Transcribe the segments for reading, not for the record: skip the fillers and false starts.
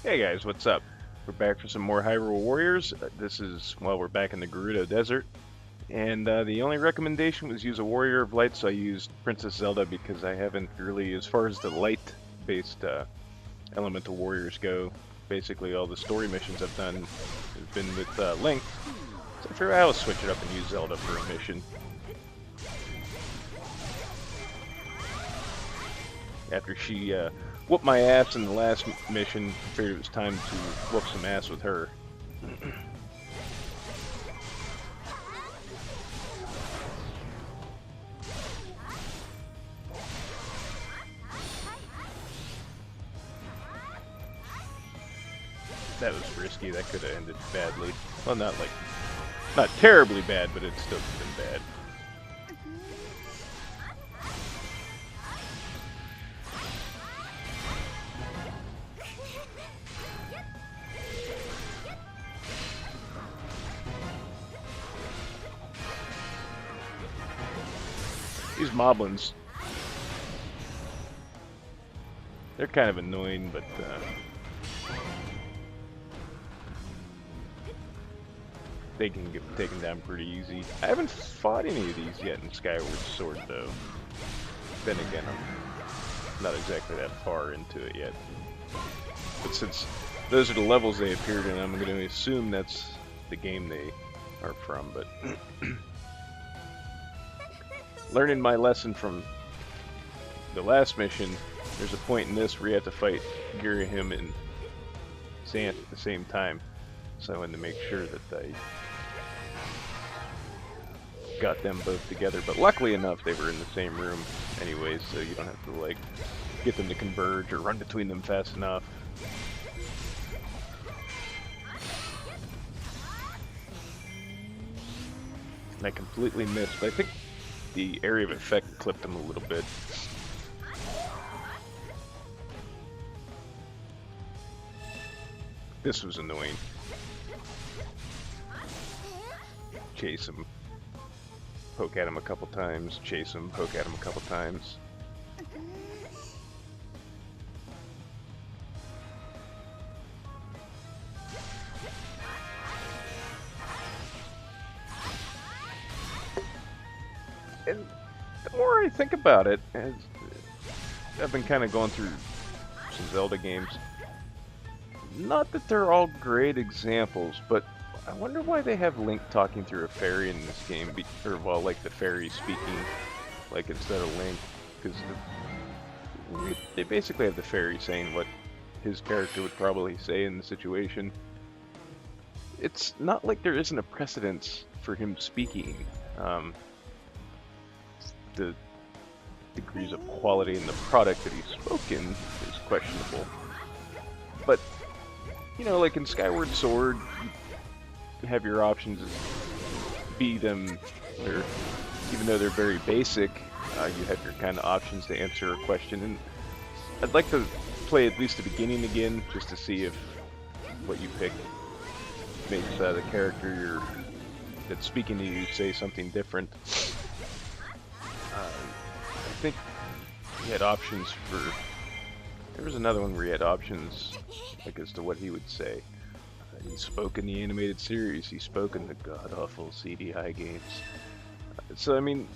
Hey guys, what's up? We're back for some more Hyrule Warriors. We're back in the Gerudo Desert. And the only recommendation was use a Warrior of Light, so I used Princess Zelda because I haven't really, as far as the light-based elemental warriors go, basically all the story missions I've done have been with Link. So I figured I'll switch it up and use Zelda for a mission. After she whooped my ass in the last mission, I figured it was time to whoop some ass with her. That was risky. That could have ended badly. Well, not terribly bad, but it still could have been bad. These moblins, they're kind of annoying, but they can get taken down pretty easy. I haven't fought any of these yet in Skyward Sword, though. Then again, I'm not exactly that far into it yet. But since those are the levels they appeared in, I'm going to assume that's the game they are from, but learning my lesson from the last mission, there's a point in this where you have to fight Gerudo and Sant at the same time. So I wanted to make sure that I got them both together. But luckily enough, they were in the same room anyways, so you don't have to, like, get them to converge or run between them fast enough. And I completely missed, but I think the area of effect clipped them a little bit. This was annoying. Chase him, poke at him a couple times, chase him, poke at him a couple times. And the more I think about it, as I've been kind of going through some Zelda games, not that they're all great examples, but I wonder why they have Link talking through a fairy in this game, or well, like the fairy speaking, like instead of Link, because they basically have the fairy saying what his character would probably say in the situation. It's not like there isn't a precedence for him speaking. The degrees of quality in the product that he's spoken is questionable. But, you know, like in Skyward Sword, you have your options be them, or even though they're very basic, you have your kind of options to answer a question. And I'd like to play at least the beginning again, just to see if what you pick makes the character that's speaking to you say something different. I think he had options for... There was another one where he had options, like, as to what he would say. He spoke in the animated series, he spoke in the god-awful CDI games. So, I mean,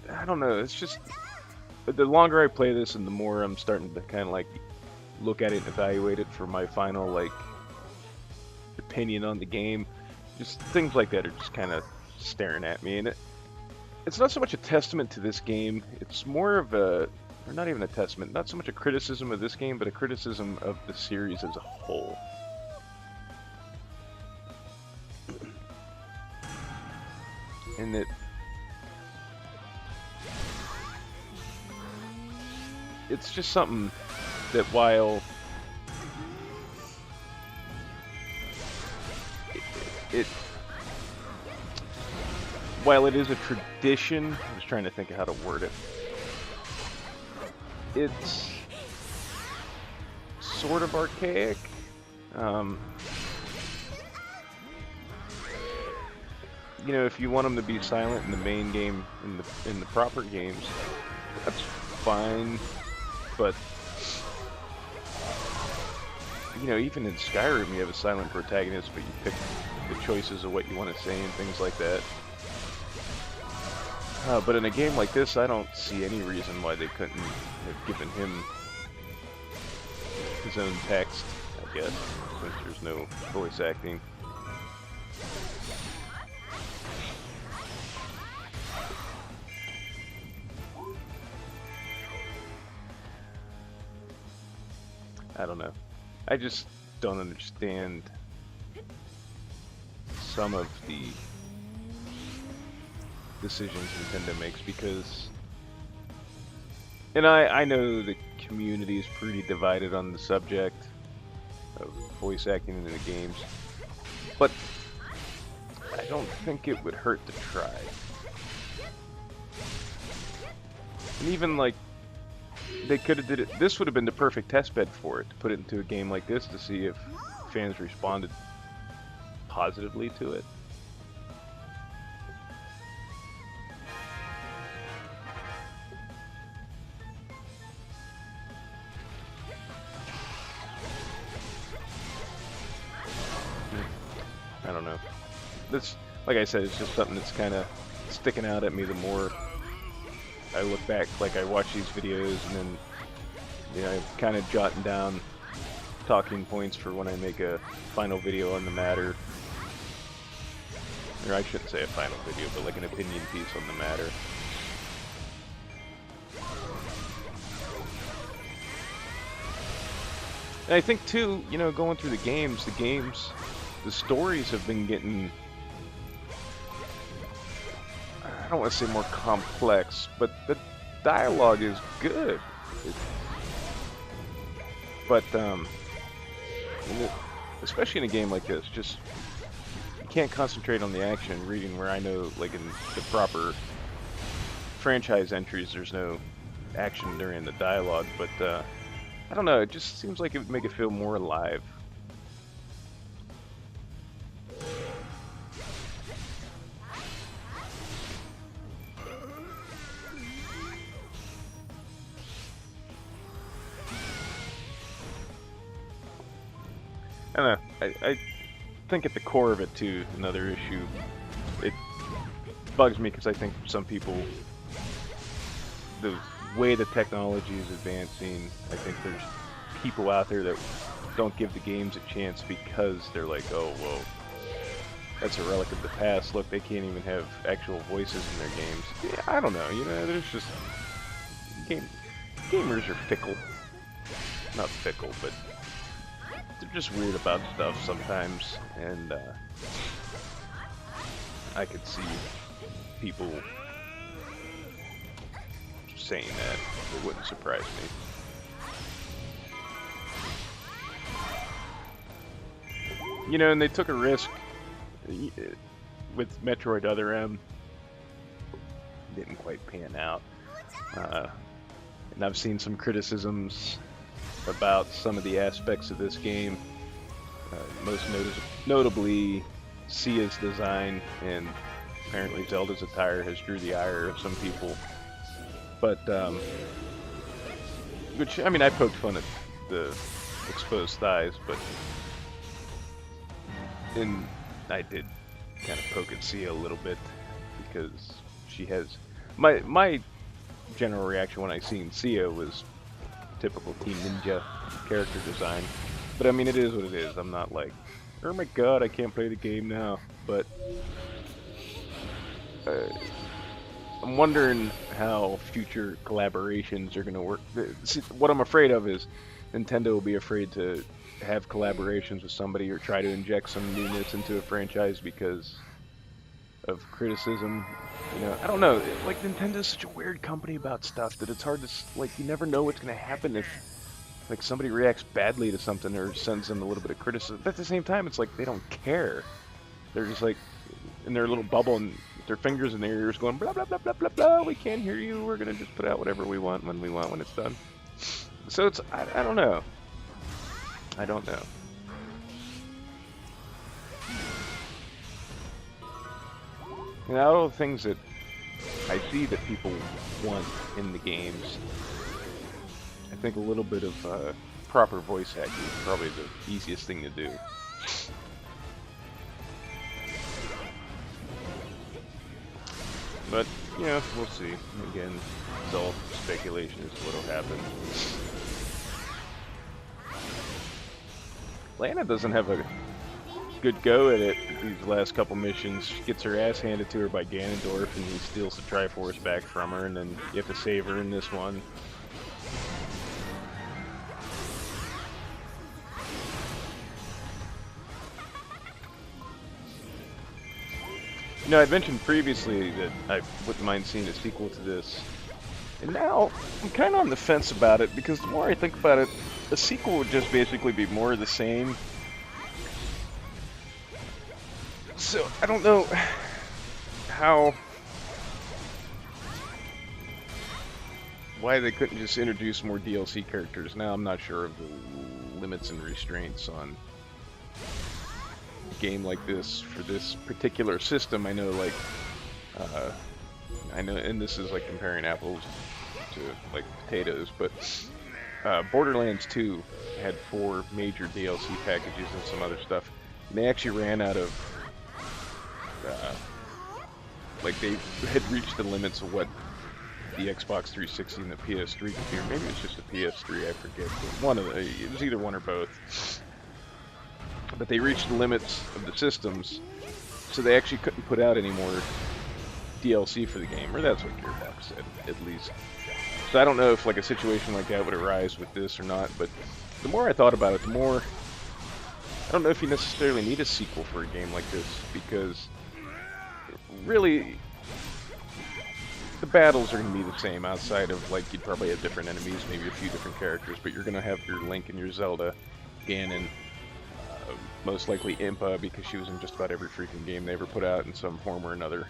I don't know, it's just... The longer I play this and the more I'm starting to kind of, like, look at it and evaluate it for my final, like, opinion on the game, just things like that are just kind of staring at me. And it's not so much a testament to this game, it's more of a, or not even a testament, not so much a criticism of this game, but a criticism of the series as a whole. And that it's just something that while while it is a tradition, I was trying to think of how to word it. It's sort of archaic. You know, if you want them to be silent in the main game, in the proper games, that's fine. But you know, even in Skyrim you have a silent protagonist, but you pick the choices of what you want to say and things like that. But in a game like this, I don't see any reason why they couldn't have given him his own text, I guess, since there's no voice acting. I don't know. I just don't understand some of the decisions Nintendo makes, because, and I know the community is pretty divided on the subject of voice acting in the games, but I don't think it would hurt to try. And even like, they could have did it, this would have been the perfect test bed for it, to put it into a game like this to see if fans responded positively to it. I don't know. This, like I said, it's just something that's kind of sticking out at me the more I look back. Like, I watch these videos and then, you know, I'm kind of jotting down talking points for when I make a final video on the matter. Or I shouldn't say a final video, but like an opinion piece on the matter. And I think too, you know, going through the games, the stories have been getting, I don't want to say more complex, but the dialogue is good. But especially in a game like this, just you can't concentrate on the action and reading, where I know, like in the proper franchise entries, there's no action during the dialogue, but I don't know, it just seems like it would make it feel more alive. I don't know, I think at the core of it too, another issue, it bugs me because I think some people, the way the technology is advancing, I think there's people out there that don't give the games a chance because they're like, oh, well, that's a relic of the past. Look, they can't even have actual voices in their games. Yeah, I don't know, you know, there's just, gamers are fickle. Not fickle, but they're just weird about stuff sometimes, and I could see people saying that. It wouldn't surprise me. You know, and they took a risk with Metroid Other M. Didn't quite pan out. And I've seen some criticisms about some of the aspects of this game. Most notably, Sia's design, and apparently Zelda's attire has drew the ire of some people. But, which, I mean, I poked fun at the exposed thighs, but, and I did kind of poke at Sia a little bit, because she has, my general reaction when I seen Sia was typical Team Ninja character design. But I mean, it is what it is. I'm not like, oh my god, I can't play the game now. But I'm wondering how future collaborations are going to work. See, what I'm afraid of is Nintendo will be afraid to have collaborations with somebody or try to inject some newness into a franchise because of criticism. You know, I don't know. Like, Nintendo's such a weird company about stuff that it's hard to, like, you never know what's going to happen if, like, somebody reacts badly to something or sends them a little bit of criticism. But at the same time, it's like they don't care. They're just like in their little bubble and with their fingers in their ears going blah blah blah blah blah blah. We can't hear you. We're gonna just put out whatever we want when it's done. So it's I don't know. I don't know. You know, all the things that I see that people want in the games, I think a little bit of proper voice acting is probably the easiest thing to do. But, you know, we'll see. Again, it's all speculation as to what'll happen. Lana doesn't have a good go at it these last couple missions. She gets her ass handed to her by Ganondorf, and he steals the Triforce back from her, and then you have to save her in this one. You know, I'd mentioned previously that I wouldn't mind seeing a sequel to this. And now, I'm kind of on the fence about it, because the more I think about it, a sequel would just basically be more of the same. So, I don't know why they couldn't just introduce more DLC characters. Now, I'm not sure of the limits and restraints on game like this for this particular system. I know, like, and this is like comparing apples to like potatoes, but Borderlands 2 had 4 major DLC packages and some other stuff. And they actually ran out of, like, they had reached the limits of what the Xbox 360 and the PS3 could do. Maybe it's just the PS3, I forget. But it was either one or both. But they reached the limits of the systems, so they actually couldn't put out any more DLC for the game, or that's what Gearbox said, at least. So I don't know if like a situation like that would arise with this or not, but the more I thought about it, the more I don't know if you necessarily need a sequel for a game like this, because really the battles are going to be the same outside of, like, you'd probably have different enemies, maybe a few different characters, but you're going to have your Link and your Zelda, Ganon, most likely Impa, because she was in just about every freaking game they ever put out in some form or another.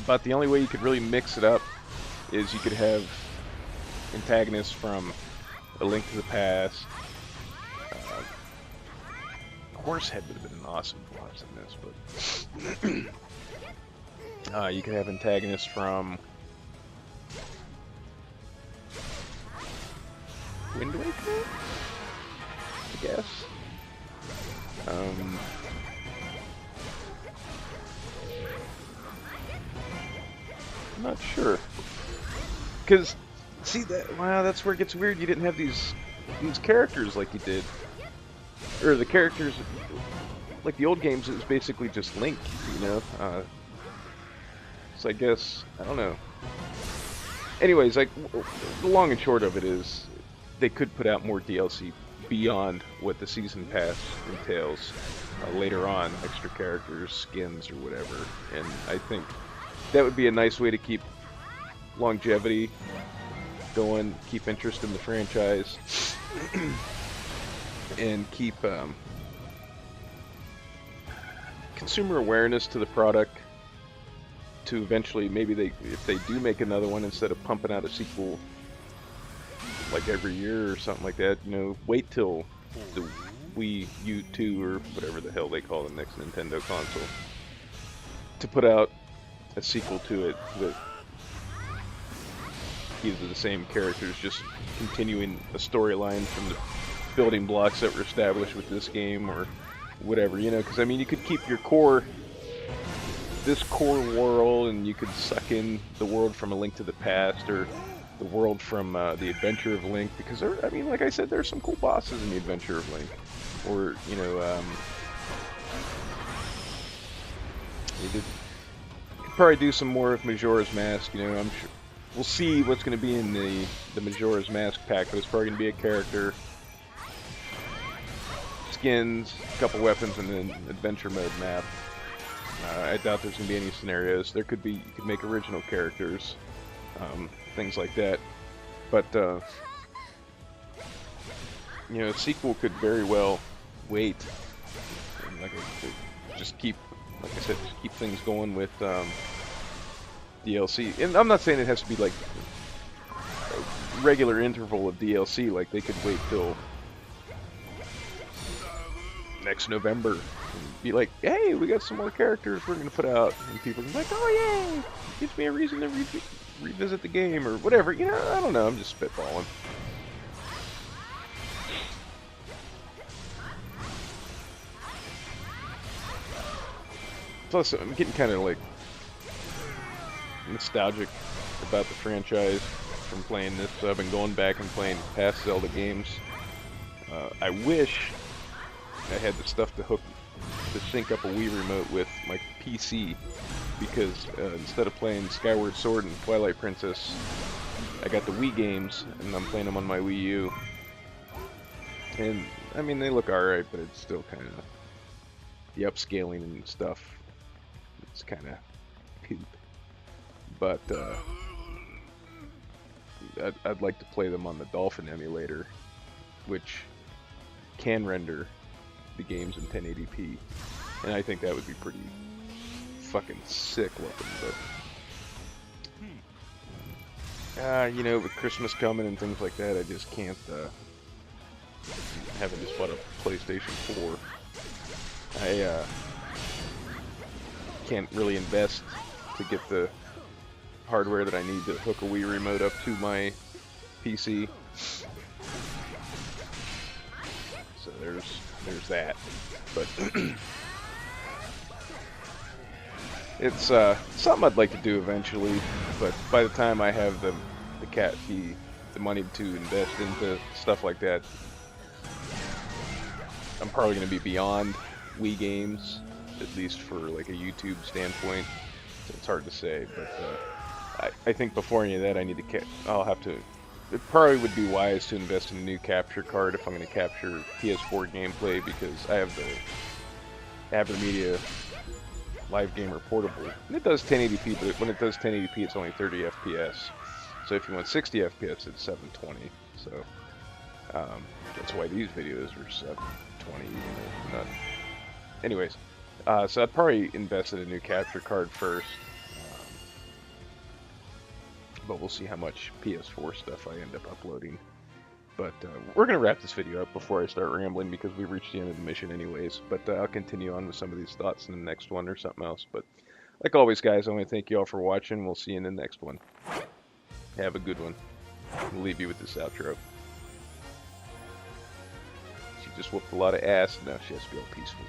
But the only way you could really mix it up is you could have antagonists from A Link to the Past. Horsehead would have been an awesome boss in this, but you could have antagonists from Wind Waker, I guess. I'm not sure. Because, see, wow, that's where it gets weird. You didn't have these characters like you did. Or the characters, like the old games, it was basically just Link, you know? So I guess, I don't know. Anyways, like, the long and short of it is, they could put out more DLC beyond what the Season Pass entails later on, extra characters, skins, or whatever. And I think that would be a nice way to keep longevity going, keep interest in the franchise, and keep consumer awareness to the product, to eventually, maybe if they do make another one, instead of pumping out a sequel like every year or something like that, you know, wait till the Wii U2 or whatever the hell they call the next Nintendo console to put out a sequel to it with either the same characters, just continuing a storyline from the building blocks that were established with this game, or whatever, you know, because I mean, you could keep your this core world, and you could suck in the world from A Link to the Past, or the world from The Adventure of Link, because I mean, like I said, there's some cool bosses in The Adventure of Link, or, you know, you could probably do some more of Majora's Mask, you know. I'm sure we'll see what's going to be in the Majora's Mask pack, but it's probably going to be a character, skins, a couple weapons, and then adventure mode map. I doubt there's going to be any scenarios. There could be, you could make original characters, things like that. But, you know, a sequel could very well wait. And like just keep, like I said, just keep things going with DLC. And I'm not saying it has to be like a regular interval of DLC. Like, they could wait till next November and be like, hey, we got some more characters we're going to put out. And people can be like, oh, yay! Gives me a reason to revisit the game, or whatever. You know, I don't know. I'm just spitballing. Plus, I'm getting kind of like nostalgic about the franchise from playing this, so I've been going back and playing past Zelda games. I wish I had the stuff to sync up a Wii remote with my PC, because instead of playing Skyward Sword and Twilight Princess, I got the Wii games and I'm playing them on my Wii U. And I mean, they look alright, but it's still kind of the upscaling and stuff. It's kind of poop. But I'd like to play them on the Dolphin emulator, which can render the games in 1080p, and I think that would be pretty fucking sick looking. But you know, with Christmas coming and things like that, I just can't. Haven't just bought a PlayStation 4. I can't really invest to get the hardware that I need to hook a Wii remote up to my PC. So there's that. But it's something I'd like to do eventually. But by the time I have the money to invest into stuff like that, I'm probably going to be beyond Wii games, at least for like a YouTube standpoint. So it's hard to say, but I think before any of that, I'll have to. It probably would be wise to invest in a new capture card if I'm going to capture PS4 gameplay, because I have the AverMedia Live Gamer Portable, and it does 1080p, but when it does 1080p, it's only 30 FPS. So if you want 60 FPS, it's 720. So that's why these videos are 720. Anyways, so I'd probably invest in a new capture card first. But we'll see how much PS4 stuff I end up uploading. But we're going to wrap this video up before I start rambling, because we've reached the end of the mission anyways. But I'll continue on with some of these thoughts in the next one or something else. But like always, guys, I want to thank you all for watching. We'll see you in the next one. Have a good one. We'll leave you with this outro. She just whooped a lot of ass, and now she has to be all peaceful.